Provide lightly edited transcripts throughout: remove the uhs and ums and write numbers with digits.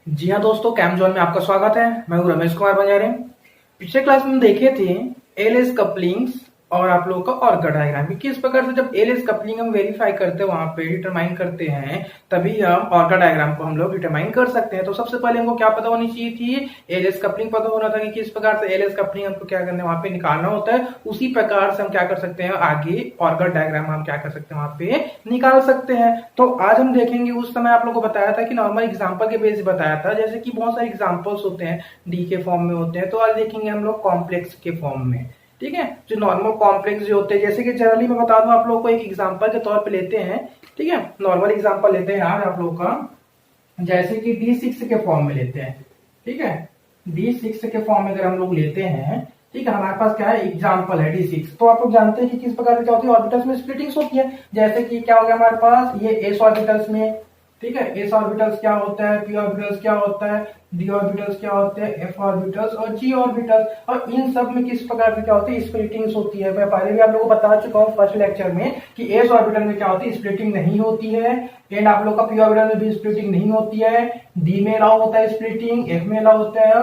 जी हाँ दोस्तों, cam zone में आपका स्वागत है। मैं हूँ रमेश कुमार बंजारे। पिछले क्लास में हम देखे थे एलएस कपलिंग्स और आप लोगों का ऑर्गर डायग्राम कि किस प्रकार से जब एलएस कपलिंग हम वेरीफाई करते हैं, वहां पे डिटरमाइन करते हैं, तभी हम ऑर्गर डायग्राम को हम लोग डिटरमाइन कर सकते हैं। तो सबसे पहले हमको क्या पता होनी चाहिए थी, एलएस कपलिंग पता होना था कि किस प्रकार से एलएस कपलिंग हमको क्या करना है, वहां पे निकालना होता है। उसी प्रकार से हम क्या कर सकते हैं, आगे ऑर्गर डायग्राम हम क्या कर सकते हैं, वहां पे निकाल सकते हैं। तो आज हम देखेंगे, उस समय आप लोगों को बताया था कि नॉर्मल एग्जाम्पल के बेस बताया था, जैसे कि बहुत सारे एग्जाम्पल्स होते हैं डी के फॉर्म में होते हैं। तो आज देखेंगे हम लोग कॉम्प्लेक्स के फॉर्म में। ठीक है, जो नॉर्मल कॉम्प्लेक्स जो होते हैं, जैसे कि जनरली मैं बता दूं आप लोगों को, एक एग्जांपल के तौर पे लेते हैं। ठीक है, नॉर्मल एग्जांपल लेते हैं आज आप लोगों का, जैसे कि D6 के फॉर्म में लेते हैं। ठीक है, D6 के फॉर्म में अगर हम लोग लेते हैं, ठीक है, हमारे पास क्या है, एग्जांपल है D6। तो आप लोग जानते हैं कि किस प्रकार से क्या होती है, ऑर्बिटल्स में स्प्लिटिंग्स होती है। जैसे कि क्या हो गया हमारे पास, ये एस ऑर्बिटल्स में, ठीक है, एस ऑर्बिटल्स क्या होता है, पी ऑर्बिटल्स क्या होता है, डी ऑर्बिटल्स क्या होते हैं, एफ ऑर्बिटल्स और जी ऑर्बिटल्स। और इन सब में किस प्रकार से क्या होती है, स्प्लिटिंग्स होती है। मैं पहले भी आप लोगों को बता चुका हूँ फर्स्ट लेक्चर में कि एस ऑर्बिटल में क्या होती है, स्प्लिटिंग नहीं होती है। एंड आप लोग का पी ऑर्बिटल में भी स्प्लिटिंग नहीं होती है। डी में अलाउ होता है स्प्लिटिंग, एफ में अलाउ होता है,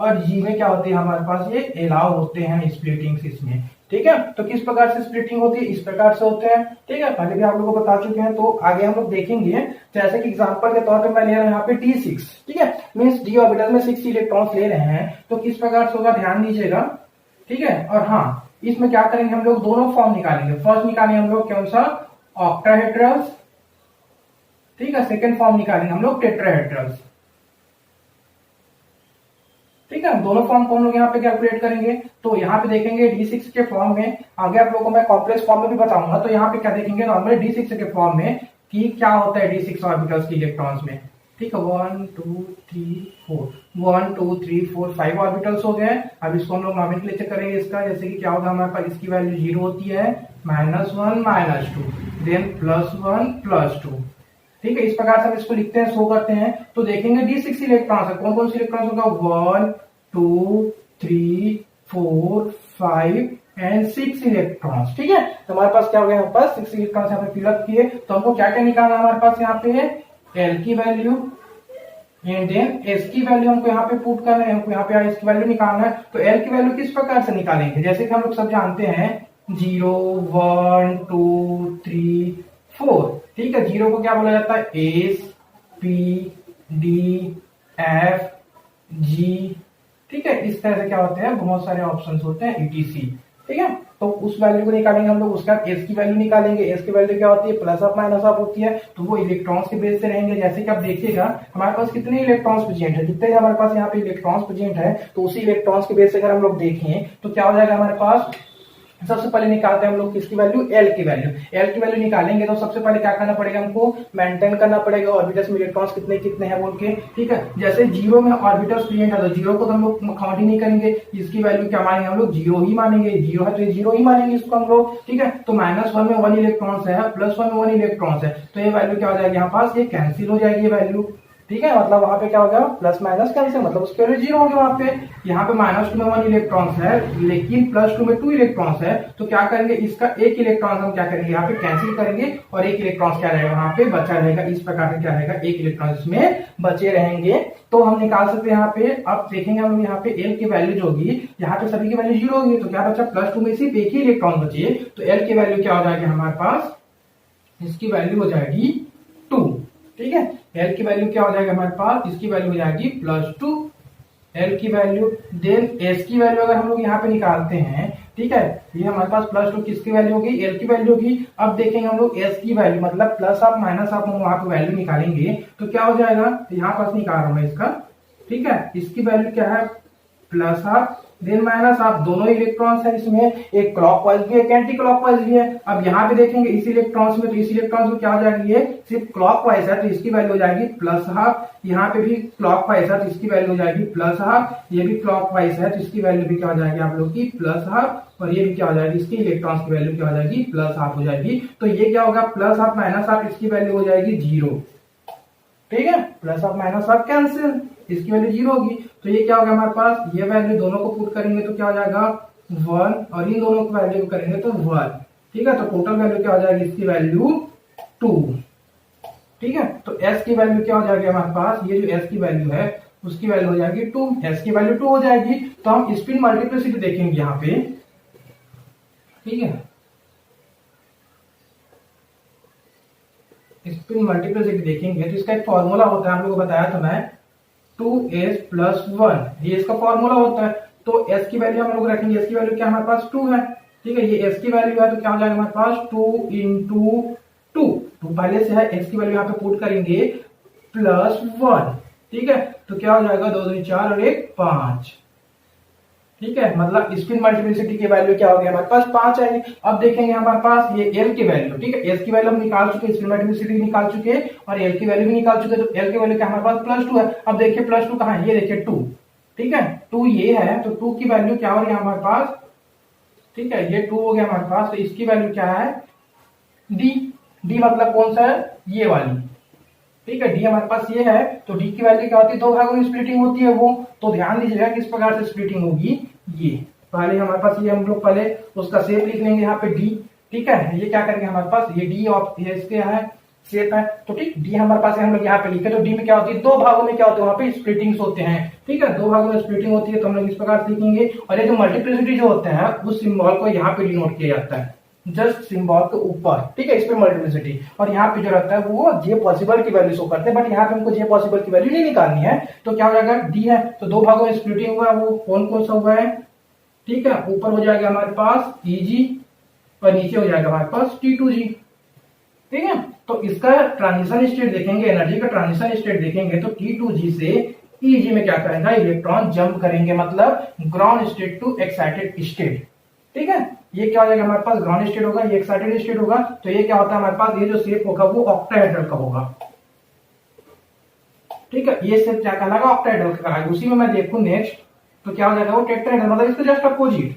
और जी में क्या होती है, हमारे पास ये अलाउ होते हैं स्प्लिटिंग्स इसमें। ठीक है, तो किस प्रकार से स्प्लिटिंग होती है, इस प्रकार से होते हैं। ठीक है, पहले भी आप लोगों को बता चुके हैं। तो आगे हम लोग देखेंगे, जैसे कि एग्जांपल के तौर पे मैं ले रहा हूं यहाँ पे D6। ठीक है, मींस डी ऑर्बिटल में 6 इलेक्ट्रॉन्स ले रहे हैं, तो किस प्रकार से होगा ध्यान दीजिएगा। ठीक है, और हाँ, इसमें क्या करेंगे हम लोग, दोनों फॉर्म निकालेंगे। फर्स्ट निकालेंगे हम लोग कौन सा, ऑक्टाहेड्रल्स। ठीक है, सेकेंड फॉर्म निकालेंगे हम लोग टेट्राहेड्रल्स। ठीक है, दोनों फॉर्म को हम लोग यहाँ पे कैलकुलेट करेंगे। तो यहाँ पे देखेंगे D6 के फॉर्म में, आगे आप लोगों को मैं कॉम्प्लेक्स फॉर्म में भी बताऊंगा। तो यहाँ पे क्या देखेंगे, नॉर्मली D6 के फॉर्म में कि क्या होता है D6 ऑर्बिटल्स के इलेक्ट्रॉन्स में। ठीक है, 1 2 3 4, 1 2 3 4 5 ऑर्बिटल्स हो गए। अब इसको हम लोग नॉमेनक्लेचर करेंगे इसका, जैसे कि क्या होगा हमारे पास, इसकी वैल्यू 0 होती है, -1 -2, देन +1 +2। ठीक है, इस प्रकार से हम इसको लिखते हैं, शो करते हैं। तो देखेंगे D6 इलेक्ट्रॉन्स है, कौन कौन से इलेक्ट्रॉन्स होगा, 1 2 3 4 5 एंड 6 इलेक्ट्रॉन्स। ठीक है, तो हमारे पास क्या हो गया, हमारे पास 6 इलेक्ट्रॉन्स यहाँ पे फिलअप किए। तो हमको क्या क्या निकालना है, हमारे पास यहाँ पे L की वैल्यू एंड देन S की वैल्यू हमको यहाँ पे पुट करना है, हमको यहाँ पे S की वैल्यू निकालना है। तो L की वैल्यू किस प्रकार से निकालेंगे, जैसे कि हम लोग सब जानते हैं 0 1 2 3 4। ठीक है, 0 को क्या बोला जाता है, S P D F G. ठीक है, इस तरह से क्या होते हैं, बहुत सारे ऑप्शंस होते हैं ईटीसी। ठीक है, तो उस वैल्यू को निकालेंगे हम लोग, उसका एस की वैल्यू निकालेंगे। एस की वैल्यू क्या होती है, प्लस अप माइनस अप होती है, तो वो इलेक्ट्रॉन्स के बेस से रहेंगे। जैसे कि आप देखिएगा हमारे पास कितने इलेक्ट्रॉन्स प्रेजेंट है, जितने हमारे पास यहाँ पे इलेक्ट्रॉन्स प्रेजेंट है, तो उसी इलेक्ट्रॉन्स के बेस से अगर हम लोग देखें तो क्या हो जाएगा हमारे पास, सबसे पहले निकालते हैं हम लोग किसकी वैल्यू, एल की वैल्यू। एल की वैल्यू निकालेंगे तो सबसे पहले क्या करना पड़ेगा, हमको मेंटेन करना पड़ेगा ऑर्बिटल्स में इलेक्ट्रॉन्स कितने कितने हैं बोल के। ठीक है, जैसे 0 में ऑर्बिटल्स प्रेजेंट है तो 0 को तो हम लोग काउंट ही नहीं करेंगे, इसकी वैल्यू क्या मानेंगे हम लोग, 0 ही मानेंगे। 0 है तो 0 ही मानेंगे इसको हम लोग। ठीक है, तो -1 में 1 इलेक्ट्रॉन्स है, +1 में 1 इलेक्ट्रॉन्स है, तो ये वैल्यू क्या हो जाएगी, यहाँ पास ये कैंसिल हो जाएगी ये वैल्यू। ठीक है, मतलब वहां पे क्या होगा, प्लस माइनस कैंसिल, मतलब उसकी वैल्यू 0 होगी वहां पे। यहाँ पे -2 में 1 इलेक्ट्रॉन्स है, लेकिन +2 में 2 इलेक्ट्रॉन्स है, तो क्या करेंगे, इसका एक इलेक्ट्रॉन हम क्या करेंगे, यहाँ पे कैंसिल करेंगे, और एक इलेक्ट्रॉन क्या रहेगा वहां पे बचा रहेगा। इस प्रकार से क्या रहेगा, एक इलेक्ट्रॉन इसमें बचे रहेंगे। तो हम निकाल सकते हैं यहाँ पे। अब देखेंगे हम यहाँ पे एल की वैल्यू जो होगी, यहाँ पे सभी की वैल्यू 0 होगी, तो क्या बचा, +2 में सिर्फ एक ही इलेक्ट्रॉन बचे, तो एल की वैल्यू क्या हो जाएगी हमारे पास, इसकी वैल्यू हो जाएगी 2। ठीक है, एल की वैल्यू क्या हो जाएगा हमारे पास, इसकी वैल्यू हो जाएगी +2 एल की वैल्यू। देन एस की वैल्यू अगर हम लोग यहाँ पे निकालते हैं, ठीक है, ये हमारे पास +2 किसकी वैल्यू होगी, एल की वैल्यू होगी। अब देखेंगे हम लोग एस की वैल्यू, मतलब प्लस आप माइनस आप वहां पे वैल्यू निकालेंगे तो क्या हो जाएगा, तो यहाँ पास निकाल रहा हूं मैं इसका। ठीक है, इसकी वैल्यू क्या है, plus half then minus half, दोनों इलेक्ट्रॉन्स है इसमें, एक क्लॉकवाइज भी है, एक एंटी क्लॉकवाइज भी है। अब यहाँ पे देखेंगे इस इलेक्ट्रॉन्स में, तो इस इलेक्ट्रॉन्स में क्या हो जाएगी, ये सिर्फ क्लॉकवाइज है तो इसकी वैल्यू हो जाएगी प्लस हाफ। यहाँ पे भी क्लॉकवाइज है तो इसकी वैल्यू हो जाएगी प्लस हाफ। ये भी क्लॉकवाइज है तो इसकी वैल्यू भी क्या हो जाएगी आप लोग की प्लस हाफ, और ये भी क्या हो जाएगी, इसकी इलेक्ट्रॉन्स की वैल्यू क्या हो जाएगी, प्लस हाफ हो जाएगी। तो ये क्या होगा, प्लस हाफ माइनस हाफ, इसकी वैल्यू हो जाएगी 0। ठीक है, plus of minus of cancel, इसकी वैल्यू 0 होगी। तो ये क्या होगा हमारे पास, ये वैल्यू दोनों को पुट करेंगे तो क्या हो जाएगा 1, और इन दोनों को वैल्यू करेंगे तो 1। ठीक है, तो टोटल वैल्यू क्या हो जाएगी, इसकी वैल्यू 2। ठीक है, तो एस की वैल्यू क्या हो जाएगी हमारे पास, ये जो एस की वैल्यू है उसकी वैल्यू हो जाएगी 2, एस की वैल्यू 2 हो जाएगी। तो हम स्पिन मल्टीप्लिसिटी देखेंगे यहाँ पे, ठीक है, स्पिन मल्टीप्लिसिटी देखेंगे तो इसका एक फॉर्मूला होता है, हम लोग को बताया था मैं, 2s+1, ये इसका फॉर्मूला होता है। तो s की वैल्यू हम लोग रखेंगे, s की वैल्यू क्या हमारे पास 2 है, ठीक है, ये s की वैल्यू है तो क्या हो जाएगा हमारे पास 2 इंटू 2, पहले से है, x की वैल्यू यहाँ पे पुट करेंगे +1, ठीक है, तो क्या हो जाएगा 2 2 4 और 1 5, ठीक है, मतलब स्पिन मल्टीप्लिसिटी की वैल्यू क्या हो गया हमारे पास 5 आएगी। अब देखेंगे हमारे पास ये एल की वैल्यू, ठीक है, एस की वैल्यू हम निकाल चुके, स्पिन मल्टीप्लिसिटी निकाल चुके और एल की वैल्यू भी निकाल चुके, तो एल की वैल्यू क्या हमारे पास +2 है। अब देखिए +2 कहां है, ये देखिए 2, ठीक है, 2 ये है, तो 2 की वैल्यू क्या हो रही है हमारे पास, ठीक है, ये 2 हो गया हमारे पास, तो इसकी वैल्यू क्या है डी, डी मतलब कौन सा है, ये वाली, ठीक है, डी हमारे पास ये है, तो डी की वैल्यू क्या होती है, 2 भागों में स्प्लिटिंग होती है वो, तो ध्यान दीजिएगा किस प्रकार से स्प्लिटिंग होगी। ये पहले हमारे पास ये हम लोग पहले उसका शेप लिख लेंगे यहाँ पे डी, ठीक है, ये क्या करेंगे हमारे पास ये डी और ये इसके है शेप है, तो ठीक, डी हमारे पास हम लोग यहाँ पे लिखे, तो डी में क्या होती है 2 भागों में क्या होते हैं वहां पे स्प्लिटिंग्स होते हैं, ठीक है, 2 भागों में स्प्लिटिंग होती है, तो हम लोग इस प्रकार से लिखेंगे। और ये जो मल्टीप्लिसिटी जो होते हैं उस सिंबल को यहाँ पे डिनोट किया जाता है, जस्ट सिंबल के ऊपर, ठीक है, इस पे मल्टीप्लिसिटी, और यहाँ पे जो रहता है वो जे पॉसिबल की वैल्यू शो करते हैं, बट यहाँ पे हमको जे पॉसिबल की वैल्यू नहीं निकालनी है, तो क्या हो जाएगा डी है, तो 2 भागों में स्प्लिटिंग हुआ है, वो कौन सा हुआ है, ठीक है, ऊपर हो जाएगा हमारे पास Eg और नीचे हो जाएगा हमारे पास T2G, ठीक है, तो इसका ट्रांजिशन स्टेट देखेंगे, एनर्जी का ट्रांजिशन स्टेट देखेंगे तो T2G से Eg में क्या करेगा, इलेक्ट्रॉन जंप करेंगे, मतलब ground state to excited state, ठीक है, ये क्या हो जाएगा हमारे पास ग्राउंड स्टेट होगा, ये एक्साइटेड स्टेट होगा, तो ये क्या होता है हमारे पास, ये जो शेप होगा वो ऑक्टाहेड्रल का होगा, ठीक है, ये शेप क्या कहलाएगा, ऑक्टाहेड्रल का कहलाएगा। उसी में मैं देखूं नेक्स्ट तो क्या हो जाएगा वो टेट्राहेड्रल, मतलब इसको जस्ट अपोजिट,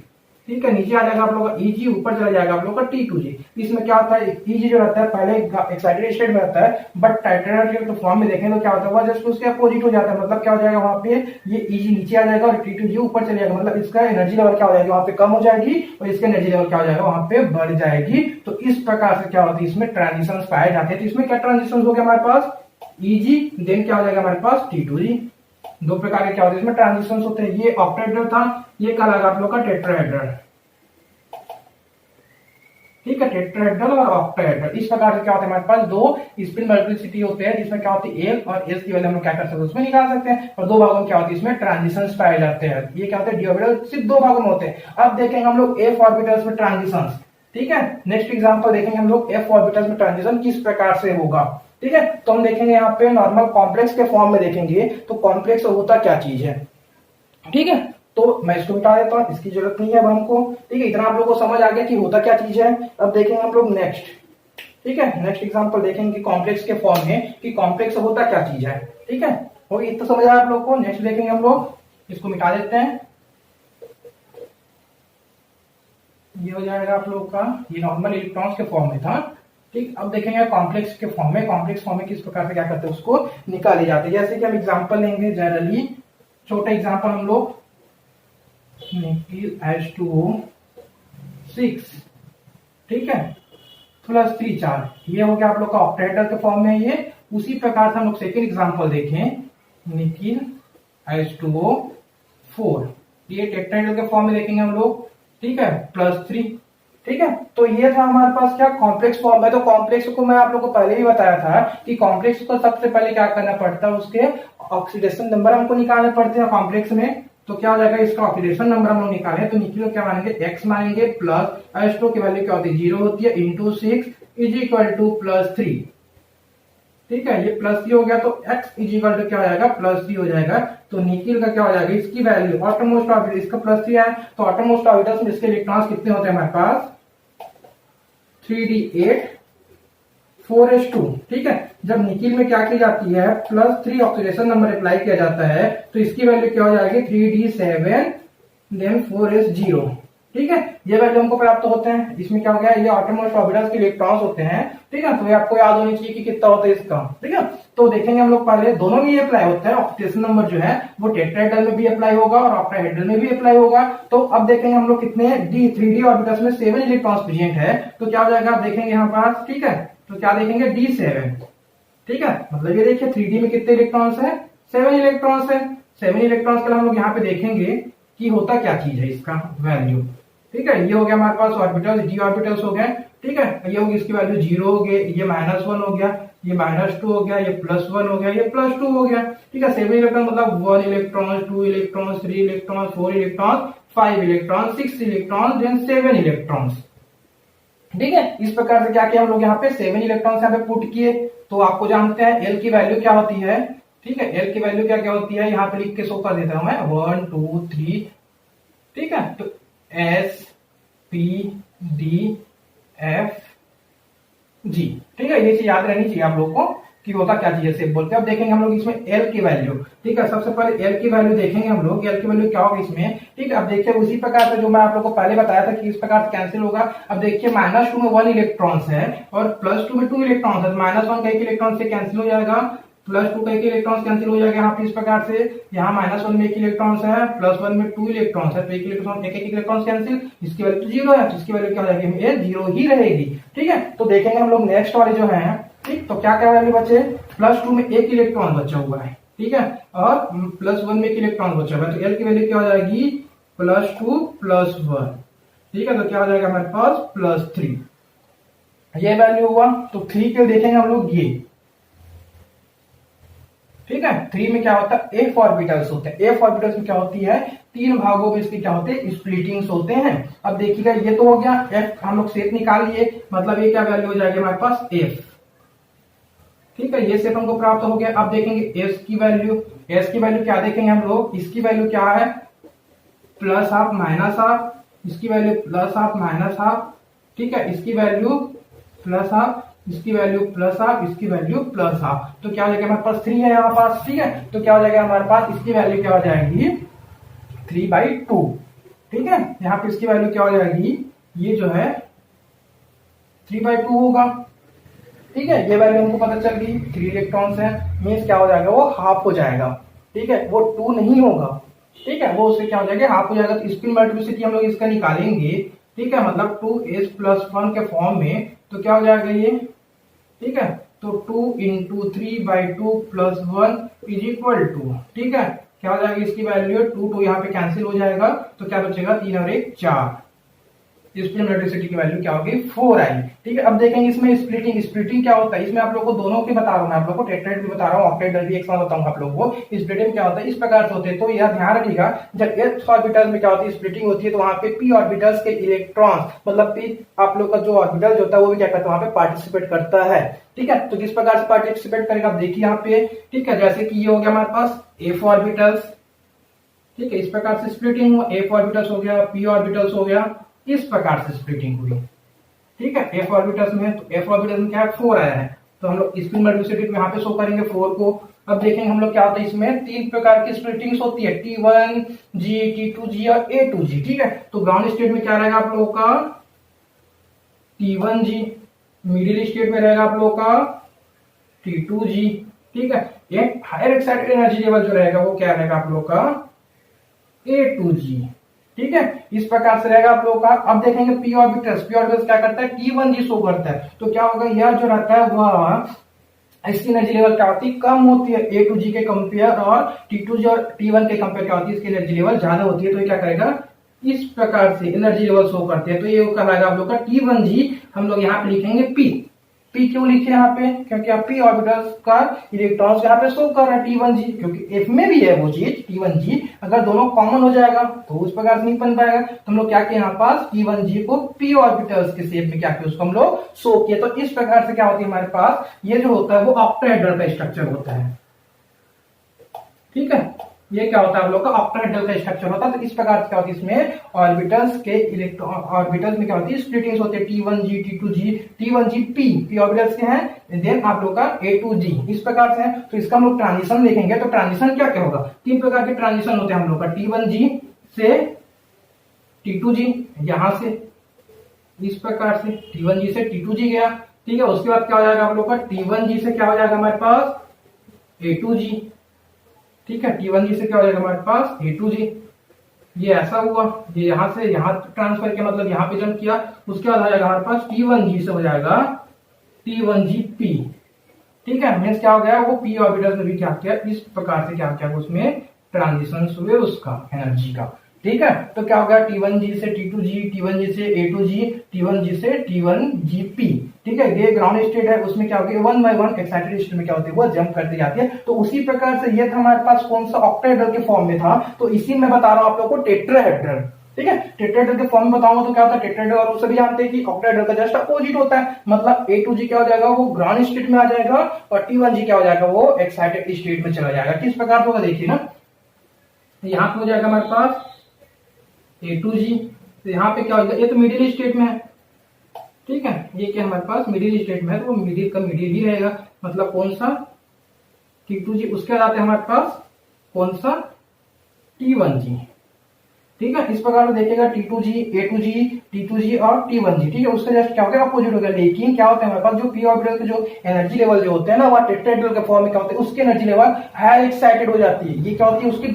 ठीक है, नीचे आ जाएगा आप लोग का Eg, ऊपर चला जाएगा आप लोग का T2G। इसमें क्या होता है, Eg जो रहता है पहले एक्साइटेड स्टेट में रहता है, बट टेट्राहेड्रल के फॉर्म में देखें तो क्या होता है वह जस्ट उसके अपोजिट हो जाता है, मतलब क्या हो जाएगा वहां पे ये Eg नीचे आ जाएगा और T2G ऊपर चले जाएगा, मतलब इसका एनर्जी लेवल क्या हो जाएगा वहां पे कम हो जाएगी और इसका एनर्जी लेवल क्या हो जाएगा वहां पे बढ़ जाएगी। तो इस प्रकार से क्या होती है, इसमें ट्रांजिशन पाए जाते हैं। तो इसमें क्या ट्रांजिशन हो गया हमारे पास Eg, देन क्या हो जाएगा हमारे पास T2G, 2 प्रकार के क्या होते हैं इसमें ट्रांजिशन होते हैं। ये ऑक्टाहेड्रल था, ये क्या लगा आप लोग का टेट्राहेड्रल, ठीक है, टेट्राहेड्रल और ऑक्टाहेड्रल, इस प्रकार से क्या होता है हमारे पास 2 स्पिन मल्टीप्लिसिटी होते हैं, जिसमें क्या होती है एल और एस की वैल्यू हम लोग क्या कर सकते हैं उसमें निकाल सकते हैं, और 2 भागों में क्या होती है इसमें ट्रांजिशंस पाए जाते हैं। ये क्या होते हैं, डी ऑर्बिटल सिर्फ 2 भागों में होते हैं। अब देखेंगे हम लोग एफ ऑर्बिटल्स में ट्रांजिशंस, ठीक है, नेक्स्ट एग्जांपल देखेंगे हम लोग एफ ऑर्बिटल्स में ट्रांजिशन किस प्रकार से होगा, ठीक है, तो हम देखेंगे यहाँ पे नॉर्मल कॉम्प्लेक्स के फॉर्म में देखेंगे तो कॉम्प्लेक्स होता क्या चीज है, ठीक है, तो मैं इसको मिटा देता हूं, इसकी जरूरत नहीं है अब हमको, ठीक है, इतना आप लोगों को समझ आ गया कि होता क्या चीज है। अब देखेंगे हम लोग नेक्स्ट, ठीक है, नेक्स्ट एग्जांपल देखेंगे कॉम्प्लेक्स के फॉर्म में कि कॉम्प्लेक्स होता क्या चीज है, ठीक है, हो इतना समझ आया आप लोग को। नेक्स्ट देखेंगे हम लोग, इसको मिटा देते हैं, ये हो जाएगा आप लोग का, ये नॉर्मल इलेक्ट्रॉन्स के फॉर्म में था, ठीक। अब देखेंगे कॉम्प्लेक्स के फॉर्म में, कॉम्प्लेक्स फॉर्म में किस प्रकार से क्या करते हैं उसको निकाले जाते हैं। जैसे कि हम एग्जांपल लेंगे जनरली, छोटा एग्जांपल हम लोग निकिल H2O6, ठीक है, +3 चार्ज, ये हो गया आप लोग का ऑक्टाहेड्रल के फॉर्म में। ये उसी प्रकार से हम लोग सेकेंड एग्जांपल देखें, निकिल H2O4, ये टेट्राहेड्रल के फॉर्म में देखेंगे हम लोग, ठीक है, +3, ठीक है, तो ये था हमारे पास क्या कॉम्प्लेक्स फॉर्म है। तो कॉम्प्लेक्स को मैं आप लोग को पहले ही बताया था कि कॉम्प्लेक्स को सबसे पहले क्या करना पड़ता है, उसके ऑक्सीडेशन नंबर हमको निकालने पड़ते हैं कॉम्प्लेक्स में। तो क्या हो जाएगा, इसका ऑक्सीडेशन नंबर हम लोग निकाले तो निकिल को क्या मानेंगे x मानेंगे, प्लस H2 की वैल्यू क्या होती है 0 होती है, इंटू 6 इज इक्वल टू +3, ठीक है, ये +3 हो गया तो x इज इक्वल टू क्या हो जाएगा +3 हो जाएगा। तो निकिल का क्या हो जाएगा, इसकी वैल्यू ऑटोमोस्ट ऑर्बिटल, इसका +3 है तो ऑटोमोस्ट ऑर्बिटल्स में इसके इलेक्ट्रॉन्स कितने होते हैं हमारे पास 3d8 4s2, ठीक है। जब निकिल में क्या की जाती है +3 ऑक्सीडेशन नंबर अप्लाई किया जाता है तो इसकी वैल्यू क्या हो जाएगी 3d7 देन 4s0, ठीक है, ये वैल्यू हमको प्राप्त होते हैं। इसमें क्या हो गया, ये ऑटोमोस्ट ऑर्बिटल्स के इलेक्ट्रॉन्स होते हैं, ठीक है, तो ये आपको याद होनी चाहिए कि कितना होता है इसका, ठीक है। तो देखेंगे हम लोग पहले दोनों में ये अप्लाई होता है, ऑक्सीडेशन नंबर जो है वो टेट्राहेड्रल में भी अप्लाई होगा और ऑक्टाहेड्रल में भी अप्लाई होगा। तो अब देखेंगे हम लोग कितने 3d ऑर्बिटल्स में 7 इलेक्ट्रॉन्स प्रेजेंट है, तो क्या हो जाएगा आप देखेंगे यहाँ पास, ठीक है, तो क्या देखेंगे D7, ठीक है, मतलब ये देखिए 3D में कितने इलेक्ट्रॉन्स है, 7 इलेक्ट्रॉन्स है। 7 इलेक्ट्रॉन्स के लिए हम लोग यहाँ पे देखेंगे कि होता क्या चीज है इसका वैल्यू। ठीक है, ये हो गया हमारे पास ऑर्बिटल्स, डी ऑर्बिटल्स हो गए। ठीक है, ये होगी इसकी वैल्यू 0 हो गई, ये -1 हो गया, ये -2 हो गया, ये +1 हो गया, ये +2 हो गया। ठीक है, 7 इलेक्ट्रॉन मतलब 1 electron, 2 electron, 3 electron, 4 electron, 5 electron, 6 electron, then 7 electrons. ठीक है, इस प्रकार से क्या किया हम लोग यहाँ पे 7 इलेक्ट्रॉन्स यहाँ पे पुट किए। तो आपको जानते हैं एल की वैल्यू क्या होती है। ठीक है, एल की वैल्यू क्या क्या होती है, यहाँ पे लिख के शो कर देता हूं मैं 1 2 3। ठीक है, तो S P D F G. ठीक है, ये चीज याद रहनी चाहिए आप लोगों को कि होता क्या चीज है बोलते हैं। अब देखेंगे हम लोग इसमें एल की वैल्यू। ठीक है, सबसे पहले एल की वैल्यू देखेंगे हम लोग, एल की वैल्यू क्या होगी इसमें। ठीक है, अब देखिए उसी प्रकार से जो मैं आप लोगों को पहले बताया था कि इस प्रकार से कैंसिल होगा। अब देखिए -2 में 1 इलेक्ट्रॉन्स है और +2 में 2 इलेक्ट्रॉन्स है। -1 का एक इलेक्ट्रॉन से कैंसिल हो जाएगा, +2 का एक इलेक्ट्रॉन कैंसिल हो जाएगा यहाँ पे इस प्रकार से। यहाँ -1 में 1 इलेक्ट्रॉन्स है, +1 में 2 इलेक्ट्रॉन्स है, तो एक इलेक्ट्रॉन कैंसिल, इसकी वैल्यू तो 0 है, तो इसकी वैल्यू क्या हो जाएगी, ये 0 ही रहेगी। ठीक है, तो देखेंगे हम लोग नेक्स्ट वाले जो है। ठीक, तो क्या क्या वैल्यू बचे, +2 में 1 इलेक्ट्रॉन बचा हुआ है। ठीक है, और +1 में 1 इलेक्ट्रॉन बचा हुआ है, तो एल की वैल्यू क्या हो जाएगी, +2 +1। ठीक है, तो क्या हो जाएगा हमारे पास +3, ये वैल्यू हुआ। तो 3 के देखेंगे हम लोग ये। ठीक है, 3 में क्या होता है, एफ ऑर्बिटल्स होते हैं। एफ ऑर्बिटल्स में क्या होती है, 3 भागों में इसके क्या होते हैं, स्प्लिटिंग्स होते हैं। अब देखिएगा ये तो हो गया एफ, हम लोग शेप निकाल लिए, मतलब ये क्या वैल्यू हो जाएगी हमारे पास एफ। ठीक है, ये शेप हमको प्राप्त हो गया। अब देखेंगे एस की वैल्यू। एस की वैल्यू क्या देखेंगे हम लोग, इसकी वैल्यू क्या है, +12 -12, इसकी वैल्यू +12 -12। ठीक है, इसकी वैल्यू +12, इसकी वैल्यू +12, इसकी वैल्यू +12। तो क्या हो जाएगा हमारे पास 3 है यहाँ पास। ठीक है, तो क्या हो जाएगा हमारे पास, इसकी वैल्यू क्या हो जाएगी 3/2। ठीक है, यहाँ पे इसकी वैल्यू क्या हो जाएगी, ये जो है 3/2 होगा। ठीक है, ये वैल्यू हमको पता चल गई, 3 इलेक्ट्रॉन्स है, मीन्स क्या हो जाएगा, वो हाफ हो जाएगा। ठीक है, वो 2 नहीं होगा। ठीक है, वो उससे क्या हो जाएगा, हाफ हो जाएगा। तो स्पिन मल्टीप्लिसिटी हम लोग इसका निकालेंगे। ठीक है, मतलब 2s+1 के फॉर्म में, तो क्या हो जाएगा ये। ठीक है, तो 2 × 3/2 + 1 = 2। ठीक है, क्या हो जाएगा इसकी वैल्यू, 2 यहाँ पे कैंसिल हो जाएगा, तो क्या बचेगा, 3 और 1 4। स्पिन मल्टीप्लिसिटी की वैल्यू क्या होगी, 4 आई। ठीक है, अब देखेंगे इसमें स्प्लिटिंग। स्प्लिटिंग क्या होता है, इसमें आप लोगों को दोनों की बता रहा हूं मैं, आप लोगों को टेट्राहेड्रल भी बता रहा हूं, ऑक्टेहेड्रल भी एक साथ बताऊंगा आप लोगों को। स्प्लिटिंग क्या होता है, इस प्रकार से होते हैं। तो यह ध्यान रखिएगा, जब s ऑर्बिटल में क्या होती है, स्प्लिटिंग होती है, तो वहां पे p ऑर्बिटल्स के इलेक्ट्रॉन्स, मतलब p आप लोग का जो ऑर्बिटल जो होता है वो भी क्या करता है, वहां पे पार्टिसिपेट करता है। ठीक है, तो किस प्रकार से पार्टिसिपेट करेगा, आप देखिए यहाँ पे। ठीक है, जैसे कि ये हो गया हमारे पास f ऑर्बिटल्स। ठीक है, इस प्रकार से स्प्लिटिंग हुआ, f ऑर्बिटल्स हो गया, p ऑर्बिटल्स हो गया, इस प्रकार से स्प्लिटिंग हुई। ठीक है, f ऑर्बिटल्स में, तो f ऑर्बिटल्स में क्या है, 4 आया है, तो हम लोग स्पिन मल्टीप्लिसिटी में यहाँ पे शो करेंगे 4 को। अब देखेंगे हम लोग क्या होता है, इसमें 3 प्रकार की स्प्लिटिंग्स होती है, T1G, T2G और A2G। ठीक है, तो ग्राउंड स्टेट में क्या रहेगा आप लोगों का, T1G, मिडिल स्टेट में रहेगा आप लोगों का T2G। ठीक है, ये हायर एक्साइटेड एनर्जी लेवल जो रहेगा वो क्या रहेगा आप लोगों का, A2G। ठीक है, इस प्रकार से रहेगा आप लोगों का। अब देखेंगे p ऑर्बिटल्स। p ऑर्बिटल्स क्या करता है, T1G शो करता है, तो क्या होगा, यह जो रहता है वह इसकी एनर्जी लेवल क्या होती है, कम होती है A2G के कंपेयर, और T2G और T1 के कंपेयर क्या होती है, इसकी एनर्जी लेवल ज्यादा होती है। तो ये क्या करेगा, इस प्रकार से एनर्जी लेवल शो करते हैं। तो ये कहलाएगा आप लोग का T1G। हम लोग यहाँ पे लिखेंगे P। P क्यों लिखे यहाँ पे, क्योंकि आप p ऑर्बिटल्स का इलेक्ट्रॉन्स यहाँ पे शो कर रहा है T1G, क्योंकि F में भी है वो चीज T1G। अगर दोनों कॉमन हो जाएगा तो उस प्रकार से नहीं बन पाएगा। तो हम लोग क्या किए, यहाँ पास T1G को p ऑर्बिटल्स के शेप में क्या किया, उसको हम लोग शो किए। तो इस प्रकार से क्या होती है हमारे पास, ये जो होता है वो ऑक्टाहेड्रल का स्ट्रक्चर होता है। ठीक है, ये क्या होता है आप लोग का ऑक्टाहेड्रल का स्ट्रक्चर होता है। तो इस प्रकार से क्या होती है, इसमें ऑर्बिटल्स के इलेक्ट्रॉन, ऑर्बिटल्स में क्या होती है, स्प्लिटिंग्स होती है, T1G, T2G, T1G p orbitals के हैं, देन आप लोग का A2G इस प्रकार से है। तो इसका हम लोग ट्रांजिशन देखेंगे, तो ट्रांजिशन क्या क्या होगा, 3 प्रकार के ट्रांजिशन होते हैं हम लोग का, T1G से T2G, यहां से इस प्रकार से T1G से T2G गया। ठीक है, उसके बाद क्या हो जाएगा आप लोग का, T1G से क्या हो जाएगा हमारे पास, A2G। ठीक है, T1G से क्या हो जाएगा हमारे पास, A2G। ये ऐसा हुआ, ये यहां से यहां ट्रांसफर किया, मतलब यहां पे जंप किया। उसके बाद हो जाएगा हमारे पास T1G से हो जाएगा T1G P। ठीक है, मीन्स क्या हो गया, वो पी ऑर्बिटल में भी क्या किया, इस प्रकार से क्या किया, उसमें ट्रांजिशन हुए उसका एनर्जी का। ठीक है, तो क्या हो गया, T1G से T2G, T1G से A2G, T1G से T1GP। ठीक है, ये ग्राउंड स्टेट है, उसमें क्या होती है, 1 बाय 1 एक्साइटेड स्टेट में क्या होती है, वो जंप करती जाती है। तो उसी प्रकार से ये था हमारे पास कौन सा, ऑक्टाहेड्रल के फॉर्म में था। तो इसी में बता रहा हूं आप लोग को टेट्राहेड्रल। ठीक है, टेट्राहेड्रल के फॉर्म में बताऊंगा तो क्या होता है टेट्राहेड्रल, और सभी जानते हैं कि ऑक्टाहेड्रल का जस्ट अपोजिट होता है। मतलब A2G क्या हो जाएगा, वो ग्राउंड स्टेट में आ जाएगा, और T1G क्या हो जाएगा, वो एक्साइटेड स्टेट में चला जाएगा। किस प्रकार होगा देखिए ना, यहां पे हो जाएगा हमारे पास A2G, तो यहाँ पे क्या होगा, ये तो मिडिल स्टेट में है। ठीक है, ये क्या हमारे पास मिडिल स्टेट में है, तो मिडिल का मिडिल ही रहेगा। मतलब कौन सा, T2G, उसके बाद आते हैं हमारे पास कौन सा, T1G। ठीक है, इस प्रकार से देखिएगा T2G, A2G, T2G और T1G। ठीक है, उसका जस्ट क्या हो गया, अपोजिट हो गया। लेकिन क्या होता है हमारे पास, जो पी ऑर्बिटल के जो एनर्जी लेवल जो होते हैं ना, वह टेट्राहेड्रल के फॉर्म में क्या होते हैं, उसकी एनर्जी लेवल हायर एक्साइटेड हो जाती है। ये क्या होती है, उसकी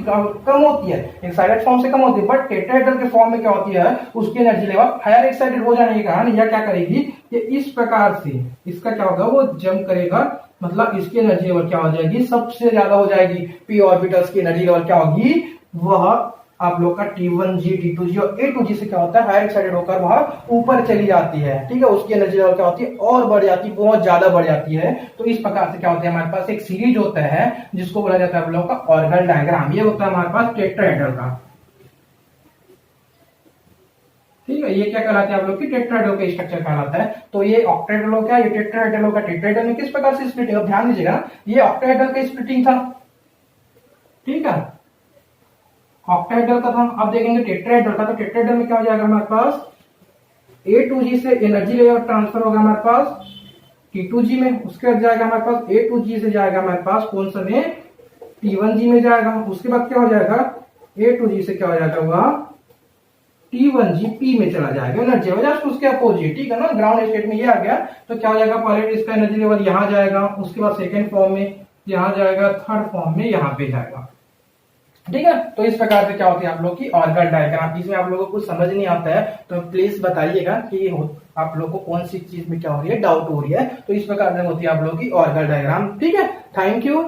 कम होती है, एक्साइटेड फॉर्म से कम होती है। बट टेट्राहेड्रल के फॉर्म में क्या होती है, उसकी एनर्जी लेवल हायर एक्साइटेड हो जाने के कारण यह क्या करेगी, ये इस प्रकार से इसका क्या होगा, वो जंप करेगा। मतलब इसकी एनर्जी लेवल क्या हो जाएगी, सबसे ज्यादा हो जाएगी। पी ऑर्बिटल्स की एनर्जी लेवल क्या होगी, वह आप लोग का T1G, T2G और A2G से क्या होता है, हायर एक्साइटेड होकर वह ऊपर चली जाती है। ठीक है, उसकी एनर्जी लेवल क्या होती है, और बढ़ जाती है, बहुत ज्यादा बढ़ जाती है। तो इस प्रकार से क्या होता है, हमारे पास एक सीरीज होता है जिसको बोला जाता है आप लोगों का ऑर्गल डायग्राम। ये होता है हमारे पास टेट्राहेड्रल का। ठीक है, ये क्या कहलाता है आप लोग की, टेट्राहेड्रल का स्ट्रक्चर कहलाता है। तो ये ऑक्टाहेड्रल हो गया, ये टेट्राहेड्रल होगा। टेट्राहेड्रल में किस प्रकार से स्प्लिटिंग, अब ध्यान दीजिएगा, ये ऑक्टाहेड्रल का स्प्लिटिंग था। ठीक है, ऑक्टाहेड्रल का था। अब देखेंगे टेट्राहेड्रल का, तो टेट्राहेड्रल में क्या हो जाएगा हमारे पास, A2G से एनर्जी लेवल ट्रांसफर होगा हमारे पास T2G में, उसके बाद जाएगा हमारे पास A2G से जाएगा हमारे पास कौन सा में, T1G में जाएगा। उसके बाद क्या हो जाएगा, A2G से क्या हो जाएगा, वह T1GP में चला जाएगा एनर्जी लेवल, जस्ट उसके अपोजिट। ठीक है ना, ग्राउंड स्टेट में ये आ गया। तो क्या हो जाएगा, पहले इसका एनर्जी लेवल यहाँ जाएगा, उसके बाद सेकेंड फॉर्म में यहाँ जाएगा, थर्ड फॉर्म में यहाँ पे जाएगा। ठीक है, तो इस प्रकार से क्या होती है आप लोग की ऑर्गल डायग्राम। इसमें आप लोगों को कुछ समझ नहीं आता है तो प्लीज बताइएगा कि आप लोग को कौन सी चीज में क्या हो रही है, डाउट हो रही है। तो इस प्रकार से होती है आप लोग की ऑर्गल डायग्राम। ठीक है, थैंक यू।